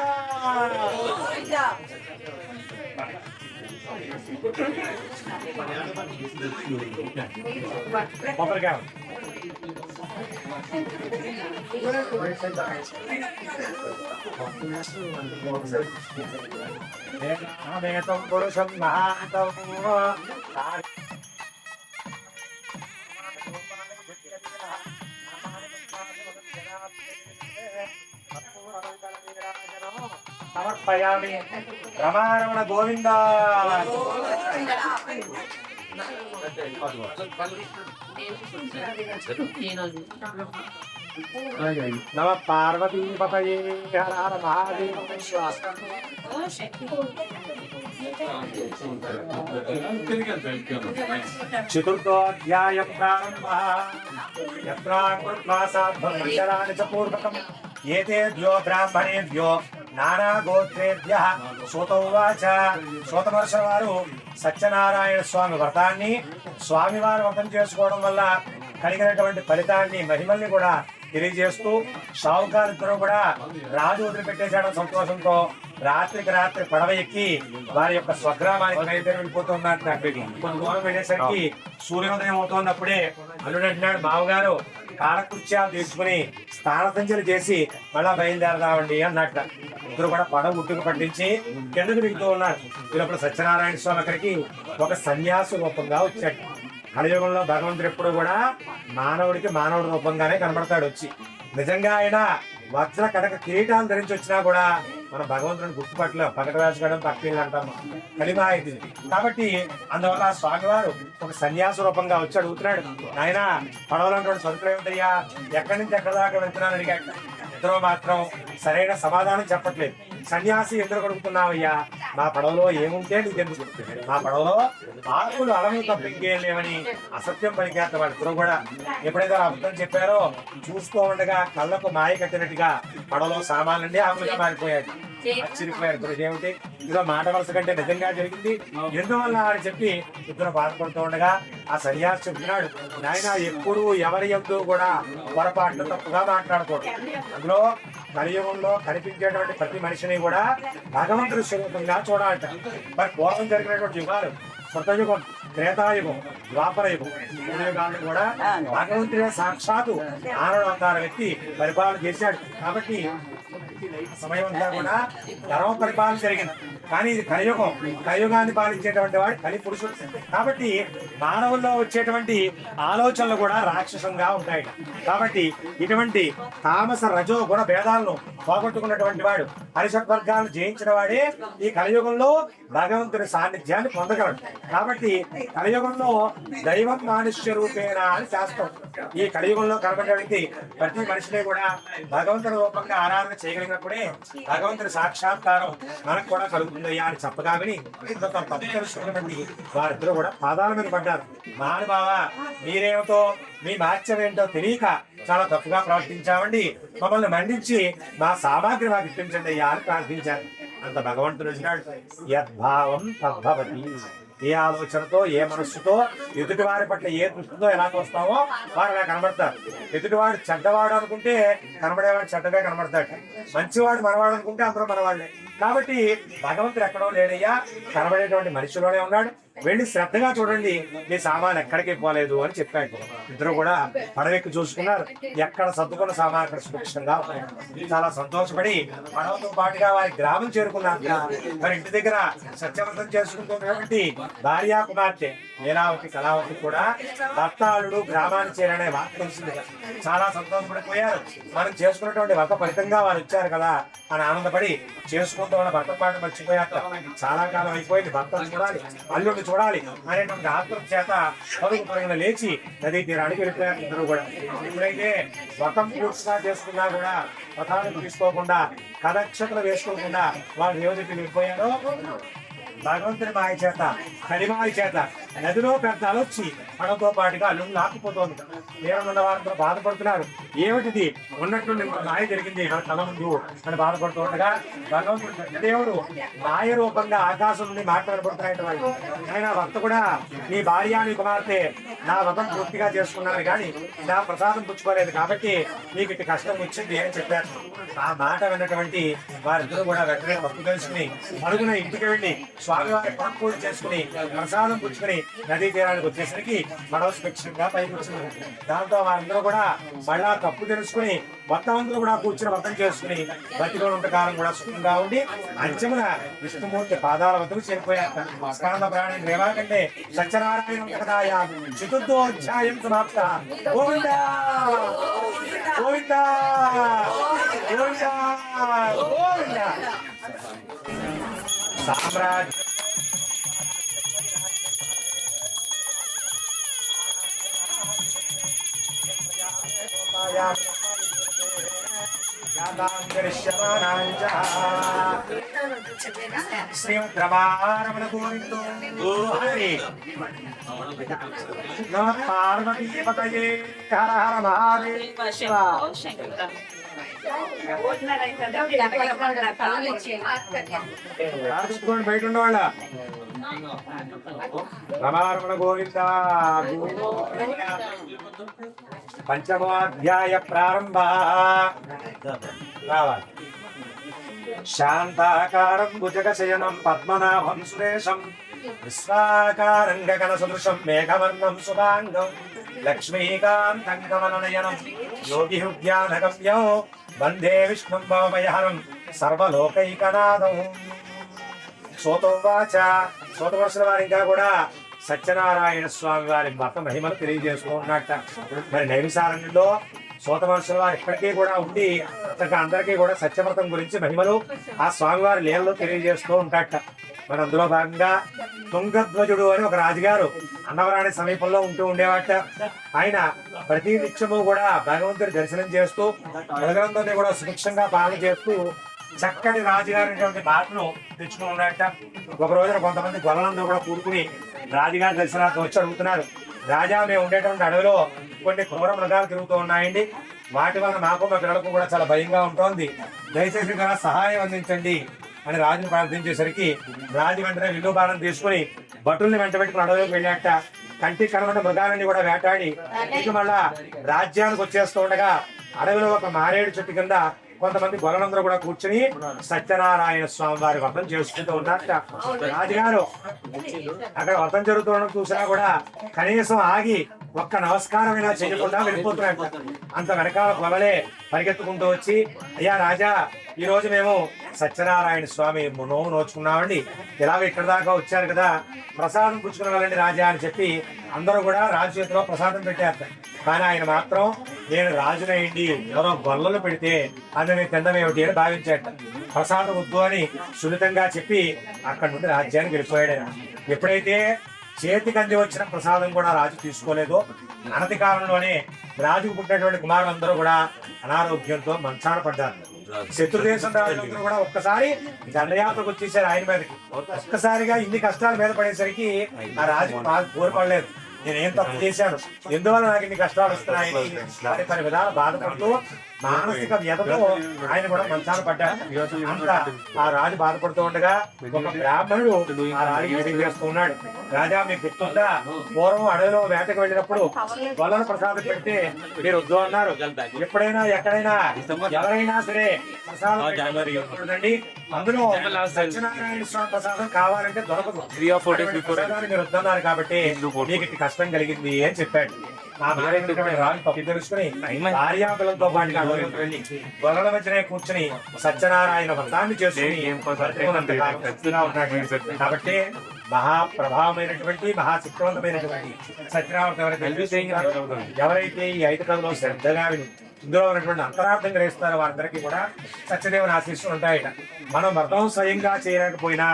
A: కొబ్బరికాయ పురుషం మహాంతం సమర్పయామి. రమారమణ గోవింద. నమ పార్వతీ పతయే హర హర మహాదేవ. చతుర్థోధ్యాయ ప్రారంభ. యత్రాంకుర్వాసాధ్వమక్షరాణి చ పూర్వకం ఏతేభ్యో బ్రాహ్మణేభ్యో నానా గోత్రేభ్యః సూతోవాచ. సూతమహర్షి వారు సత్యనారాయణ స్వామి వ్రతాన్ని స్వామివారు వ్రతం చేసుకోవడం వల్ల కలిగినటువంటి ఫలితాన్ని మహిమల్ని కూడా తెలియజేస్తూ షావుకారిద్దరూ కూడా రాజు వదిలిపెట్టేశాడని సంతోషంతో రాత్రికి రాత్రి పడవ ఎక్కి వారి యొక్క స్వగ్రామానికి బయలుదేరి వెళ్ళిపోతున్నారు. కొంత దూరం వెళ్ళేసరికి సూర్యోదయం అవుతున్నప్పుడే అల్లుడు అంటున్నాడు, మామగారు కాలకృత్యాలు తీసుకుని స్థానసంచలు చేసి మళ్ళా బయలుదేరదామండి అన్నట్ట. ఇద్దరు కూడా పడవ ఉట్టుకు పట్టించి కిందకు దిగుతూ ఉన్నారు. వీళ్ళప్పుడు సత్యనారాయణ స్వామి అక్కడికి ఒక సన్యాసి రూపంగా వచ్చాడు. కలియుగంలో భగవంతుడు ఎప్పుడు కూడా మానవుడికి మానవుడి రూపంగానే కనబడతాడు. వచ్చి నిజంగా ఆయన వజ్ర కటక కిరీటాలు ధరించి వచ్చినా కూడా మన భగవంతుడిని గుర్తుపట్టలేం. పకట వేసుకోవడం పక్కన అంటాము, కలిమా ఇది. కాబట్టి అందువల్ల స్వామివారు ఒక సన్యాస రూపంగా వచ్చి అడుగుతున్నాడు, ఆయన పడవలంటే సదుకులు ఏమిటయ్యా, ఎక్కడి నుంచి ఎక్కడి దాకా వెళ్తున్నాను అడిగాడు. ఇద్దరు మాత్రం సరైన సమాధానం చెప్పట్లేదు. సన్యాసి ఎందుకు అడుగుతున్నావయ్యా, మా పడవలో ఏముంటే నీకెందుకు, మా పడవలో ఆకులు అలము తప్ప ఇంకేం లేవని అసత్యం పలికేత వాళ్ళిద్దరూ కూడా. ఎప్పుడైతే అబద్ధం చెప్పారో చూస్తూ ఉండగా కళ్ళకు మాయ కట్టినట్టుగా పడవలో సామాన్లండి ఆకులుగా మారిపోయాయి. ఆశ్చర్యపోయారు. ఏమిటి ఇదో మాట వలస కంటే నిజంగా జరిగింది ఎందువల్ల అని చెప్పి ఇద్దరు బాధపడుతూ ఉండగా ఆ సన్యాసి చెప్తున్నాడు, నాయన ఎప్పుడు ఎవరి ఎందు కూడా పొరపాట్లు తప్పుగా మాట్లాడకూడదు. అందులో కలియుగంలో కనిపించేటువంటి ప్రతి మనిషిని కూడా భగవంతుడి స్వరూపంగా చూడాలట. మరి పూర్వం జరిగినటువంటి యుగాలు కృతయుగం, త్రేతాయుగం, ద్వాపర యుగం, మూడు యుగాలను కూడా భగవంతుడే సాక్షాత్తు ఆనందాల వ్యక్తి పరిపాలన చేశాడు. కాబట్టి సమయం అంతా కూడా ధర్మ పరిపాలన జరిగింది. కానీ ఇది కలియుగం, కలియుగాన్ని పాలించేటువంటి వాడు కలి పురుషుడు. కాబట్టి మానవుల్లో వచ్చేటువంటి ఆలోచనలు కూడా రాక్షసంగా ఉంటాయి. కాబట్టి ఇటువంటి తామస రజో గుణ భేదాలను పోగొట్టుకున్నటువంటి వాడు, హరిషద్వర్గాలను జయించిన వాడే ఈ కలియుగంలో భగవంతుని సాన్నిధ్యాన్ని పొందగలడు. కాబట్టి కలియుగంలో దైవం మానుష్య రూపేణ అని శాస్త్రం. ఈ కలియుగంలో కనబడేటువంటి ప్రతి మనిషిని కూడా భగవంతుని రూపంగా ఆరాధన చేయగలిగినప్పుడే భగవంతుని సాక్షాత్కారం మనకు కూడా కలుగుతుందయ్యా అని చెప్పగా విని తప్పు తెలుసుకున్నటువంటి వారిద్దరూ కూడా పాదాల మీద పడ్డారు. మహానుభావ, మీరేమిటో మీ మహత్యం ఏంటో తెలియక చాలా తప్పుగా ప్రవర్తించామండి, మమ్మల్ని మండించి మా సామాగ్రి మాకు ఇప్పించండి అయ్యా అని ప్రార్థించారు. అంత భగవంతుడు వచ్చినాడు, యద్భావం తద్భవతి. ఏ ఆలోచనతో ఏ మనస్సుతో ఎదుటివారి పట్ల ఏ దృష్టితో ఎలా చూస్తామో వారు అలా కనబడతారు. ఎదుటివాడు చెడ్డవాడు అనుకుంటే కనబడేవాడు చెడ్డగా కనబడతాడు, మంచివాడు మనవాడు అనుకుంటే అందరూ మనవాళ్ళే. కాబట్టి భగవంతుడు ఎక్కడో లేడయ్యా, కనబడేటువంటి మనిషిలోనే ఉన్నాడు, వెళ్ళి శ్రద్ధగా చూడండి, మీ సామాన్ ఎక్కడికి పోలేదు అని చెప్పాడు. ఇద్దరు కూడా పడవెక్కి చూసుకున్నారు, ఎక్కడ సర్దుకున్న సామాన్ అక్కడ సురక్షితంగా చాలా సంతోషపడి పడవతో పాటుగా వారి గ్రామం చేరుకున్నారు. మరి ఇంటి దగ్గర సత్యవ్రతం చేసుకుంటున్నటువంటి భార్యా కుమార్తె లీలావతి కళావతి కూడా భర్తాళుడు గ్రామాన్ని చేరనే వార్త తెలిసింది. చాలా సంతోషపడిపోయారు. మనం చేసుకున్నటువంటి వ్రత ఫలితంగా వారు వచ్చారు కదా అని ఆనందపడి చేసుకుంటూ ఉన్న భర్త పాటు మర్చిపోయాక చాలా కాలం అయిపోయింది, భర్తను చూడాలి, అల్లుడిని చూడాలి అనేటువంటి ఆత్మ చేత పరుగు పరుగున లేచి నదీ తీరానికి వెళ్ళిపోయారు ఇద్దరు కూడా. ఎప్పుడైతే వ్రతం పూర్తిగా చేసుకున్నా కూడా వ్రతాన్ని తీసుకోకుండా కలక్షతలు వేసుకోకుండా వాళ్ళు యోజనకి వెళ్ళిపోయారో భగవంతుని మాయ చేత కలిమాయ చేత నదిలో పెద్ద అలొచ్చి పడవతో పాటుగా అల్లుడు లాక్కుపోతోంది. నేనున్న వారంతో బాధపడుతున్నారు, ఏమిటిది ఉన్నట్టుండి మాయ జరిగింది మన కళ ముందు అని బాధపడుతూ ఉండగా భగవంతుడు దేవుడు మాయ రూపంగా ఆకాశం నుండి మాట్లాడబడుతున్నాయి వాళ్ళు. ఆయన భర్త కూడా నీ భార్య నీ కుమార్తె నా వ్రతం పూర్తిగా చేసుకున్నాను కానీ నా ప్రసాదం పుచ్చుకోలేదు కాబట్టి నీకు ఇటు కష్టం వచ్చింది అని చెప్పారు. ఆ మాట విన్నటువంటి వారిద్దరూ కూడా వెంటనే భక్తు తెలుసుకుని అడుగున ఇంటికి వెళ్ళి స్వామివారి పూజ చేసుకుని ప్రసాదం పుచ్చుకుని నదీ తీరానికి వచ్చేసరికి పడవ సురక్షితంగా పైకి వచ్చింది. దాంతో వారందరూ కూడా మళ్ళా తప్పు తెలుసుకుని మొత్తం అందరూ కూడా కూర్చుని వ్రతం చేసుకుని బతిలో కాలం కూడా సుఖంగా ఉండి అంచమున విష్ణుమూర్తి పాదాల వద్దకు చేరిపోయారు. స్కాంద ప్రాణి రేవాకంటే సత్యనారాయణ కథాయ చతుర్థోధ్యాయం సమాప్త. గోవిందా గోవిందా గోవిందా గోవిందా. సామ్రాజ్య శ్రీమద్రమారమణ గోవిందో హరి నమ పార్వతీపతయే హర హర మహాదేవ. బయట ఉండవాళ్ళ రమారమణ గోవింద. పంచమోధ్యాయ ప్రారంభ. శాంతాకారం భుజగశయనం పద్మనాభం సురేశం విశ్వాకారం గగన సదృశం మేఘవర్ణం శుభాంగం లక్ష్మీకాంతం కమలనయనం యోగి హృద్యానగమ్యం వందే విష్ణుం భవభయహరం సర్వలోకైకనాథం. సోతోవాచ. సోతవర్షుల వారి ఇంకా కూడా సత్యనారాయణ స్వామి వారి మత మహిమను తెలియజేసుకున్నట్ట. మరి నైమిసారణ్యంలో సోతవర్షుల వారు ఇప్పటికీ కూడా ఉండి అందరికీ కూడా సత్యవ్రతం గురించి మహిమలు ఆ స్వామివారి లీలలో తెలియజేస్తూ ఉంటాట. మరి అందులో భాగంగా తుంగధ్వజుడు అని ఒక రాజుగారు అన్నవరాణి సమీపంలో ఉంటూ ఉండేవాట. ఆయన ప్రతి నిత్యము కూడా భగవంతుడి దర్శనం చేస్తూ ప్రజలందరినీ కూడా సుభిక్షంగా పాలన చేస్తూ చక్కటి రాజుగారి మాటను తెచ్చుకుని ఉన్నట్ట. ఒక రోజున కొంతమంది గొల్లలందరూ కూడా కూడుకుని రాజుగారి దర్శనార్థం వచ్చి అడుగుతున్నారు, రాజా మేము ఉండేటువంటి అడవిలో కొన్ని క్రూర మృగాలు తిరుగుతూ ఉన్నాయండి, వాటి వల్ల మాకు మా పిల్లలకు కూడా చాలా భయంగా ఉంటుంది, దయచేసి కూడా సహాయం అందించండి అని రాజును ప్రార్థించేసరికి రాజు వెంటనే విల్లు బాణం తీసుకుని భటుల్ని వెంట పెట్టుకుని అడవిలోకి వెళ్ళాట. కంటికి కనబడిన మృగాలని కూడా వేటాడి ఇక మళ్ళా రాజ్యానికి వచ్చేస్తూ ఉండగా అడవిలో ఒక మారేడు చెట్టు కింద కొంతమంది గొల్లలందరూ కూడా కూర్చుని సత్యనారాయణ స్వామి వారి వ్రతం చేసుకుంటూ ఉన్నారట. రాజుగారు అక్కడ వ్రతం జరుగుతుండడం చూసినా కూడా కనీసం ఆగి ఒక్క నమస్కారమైనా చేయకుండా వెళ్ళిపోతున్నాడు. అంత వెనకాల గొల్లలే పరిగెత్తుకుంటూ వచ్చి, అయ్యా రాజా, ఈ రోజు మేము సత్యనారాయణ స్వామి నోము నోచుకున్నామండి, ఇలాగ ఇక్కడ దాకా వచ్చారు కదా, ప్రసాదం పుచ్చుకుని వెళ్ళండి రాజా అని చెప్పి అందరూ కూడా రాజు చేతిలో ప్రసాదం పెట్టారు. కానీ ఆయన మాత్రం నేను రాజునయ్యండి, ఎవరో గొల్లలు పెడితే అది నేను తినడమేమిటి అని భావించాట. ప్రసాదం వద్దు అని సున్నితంగా చెప్పి అక్కడి నుండి రాజ్యానికి వెళ్ళిపోయాడు. ఎప్పుడైతే చేతికి అంది వచ్చిన ప్రసాదం కూడా రాజు తీసుకోలేదో అనతి కాలంలోనే రాజుకు పుట్టినటువంటి కుమారులందరూ కూడా అనారోగ్యంతో మంచాన పడ్డారు. శత్రుదేశం రాజులందరూ కూడా ఒక్కసారి దండయాత్రకు వచ్చేసారు ఆయన మీదకి. ఒక్కసారిగా ఇన్ని కష్టాల మీద పడేసరికి ఆ రాజుకు కోరిపడలేదు, నేనేం తప్పు చేశాను, ఎందువల్ల నాకు ఇన్ని కష్టాలు వస్తున్నాయని పలు విధాలు బాధపడుతూ మానసిక వ్యధతో ఆయన కూడా మంచాన పడ్డాడు. అంతా ఆ రాజు బాధపడుతూ ఉండగా ఒక బ్రాహ్మణుడు ఆ రాజుకి తెలియజేస్తూ ఉన్నాడు, రాజా మీకు గుర్తుందా, పూర్వం అడవిలో వేటకు వెళ్ళినప్పుడు గొల్లల ప్రసాదం పెడితే మీరు వద్దు అన్నారు, ఎప్పుడైనా ఎక్కడైనా ఎవరైనా సరే ప్రసాదం చూడండి, అందులో సత్యనారాయణ స్వామి ప్రసాదం కావాలంటే దొరకదు, మీరు వద్దన్నారు కాబట్టి మీకు కష్టం కలిగింది అని చెప్పాడు. ఆ రాజు తప్పు తెలుసుకుని భార్యాపిల్లలతో పాటు వెళ్ళి గొల్లల మధ్యనే కూర్చుని సత్యనారాయణ వ్రతాన్ని చేసుకుని ఉన్నాడు. కాబట్టి మహాప్రభావమైనటువంటి మహాశక్తివంతమైనటువంటి సత్యనారాయణ ఎవరైతే ఈ 5 కథలో శ్రద్ధగా విని ఇందులో ఉన్నటువంటి అంతరార్థం గ్రహిస్తారో వారందరికీ కూడా సత్యదేవుని ఆశీస్సులు ఉంటాయట. మనం వ్రతం స్వయంగా చేయలేకపోయినా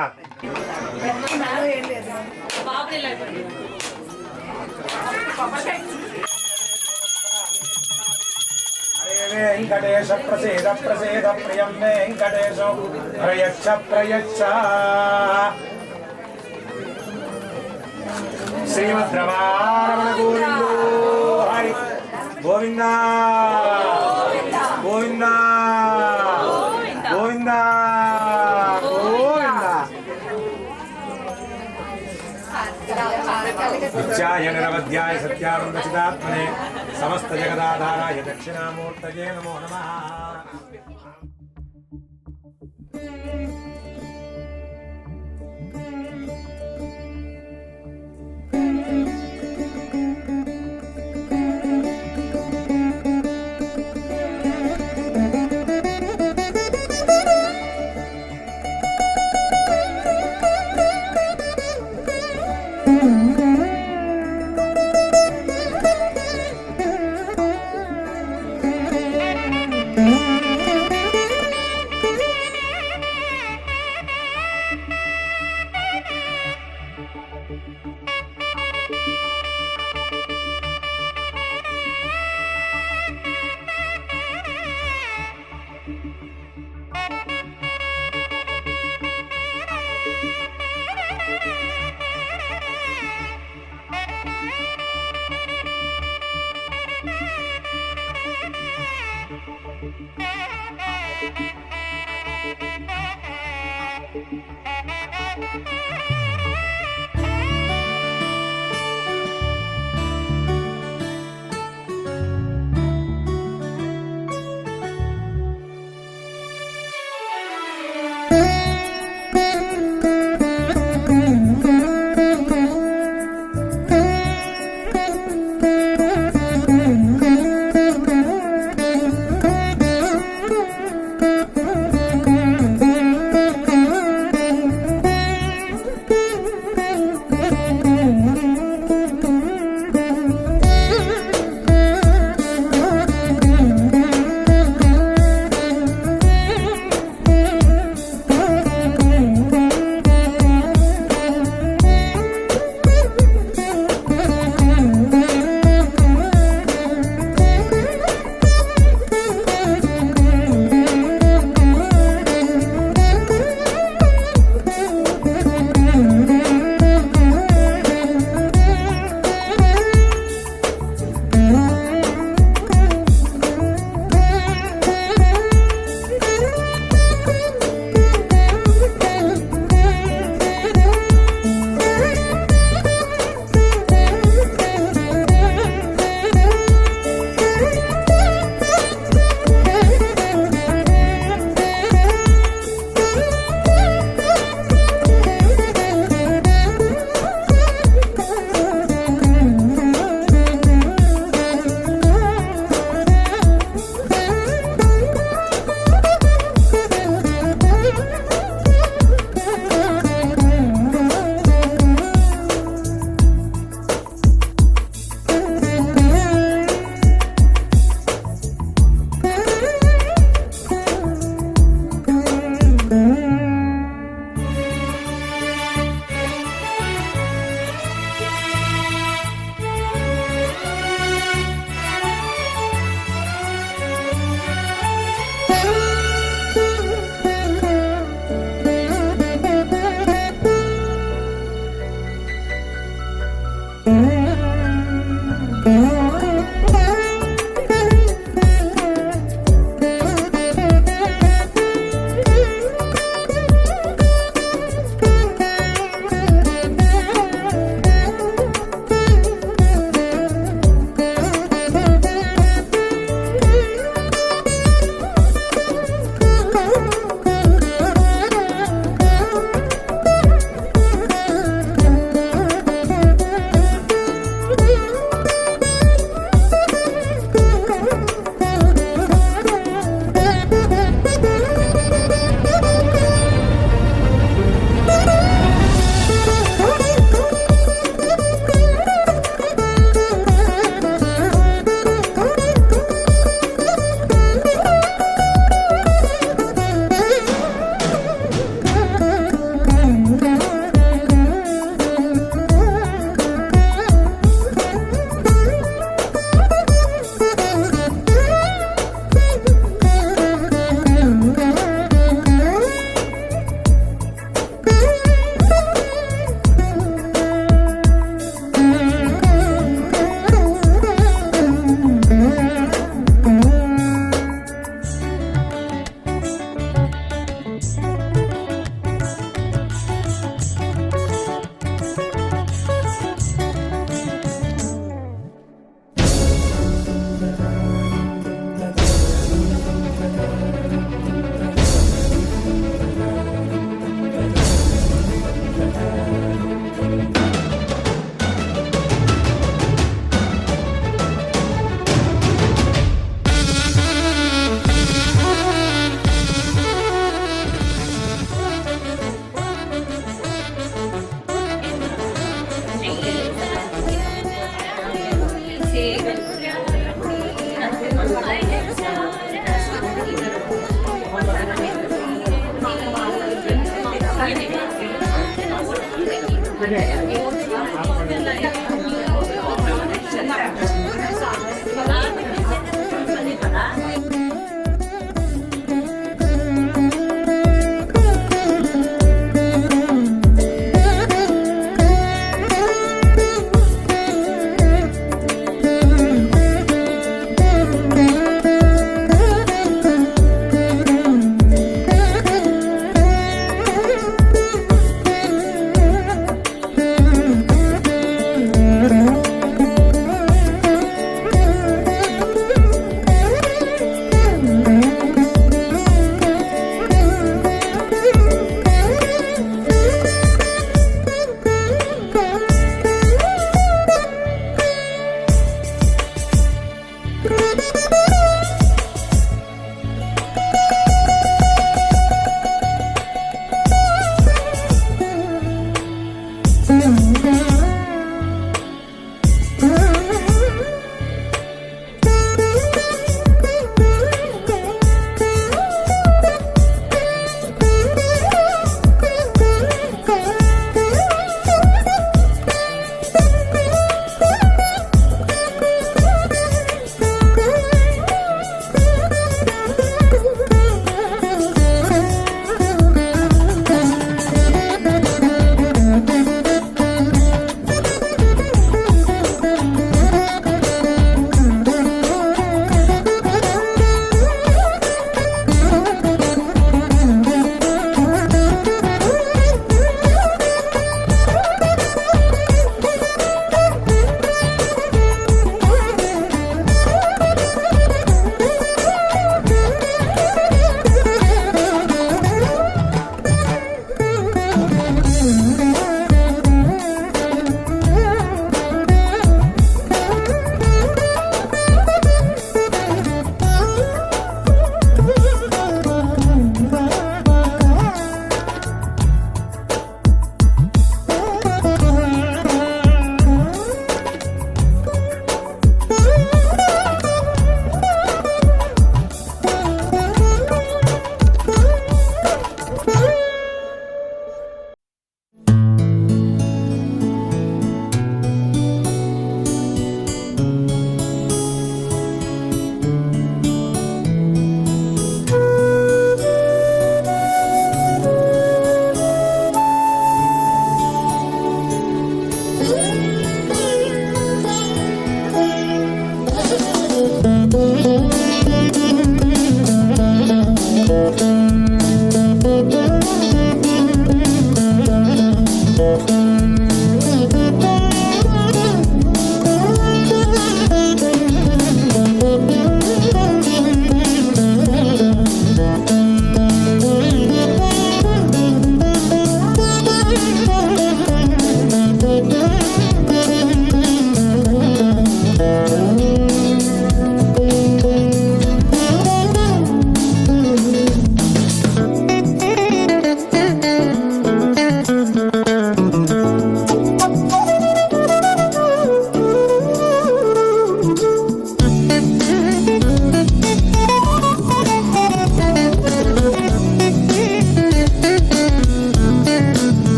A: వెంకటేశ ప్రసేద ప్రసేద ప్రియం వెంకటేశ ప్రయచ్చ ప్రయచ్చ. శ్రీమద్రమారమణ గోవిందో హరి గోవింద గోవింద గోవింద గోవింద. నిత్యాయ నిరవధ్యాయ సత్యానంద చిదాత్మనే సమస్త జగదాధారాయ దక్షిణామూర్తయే నమో నమః.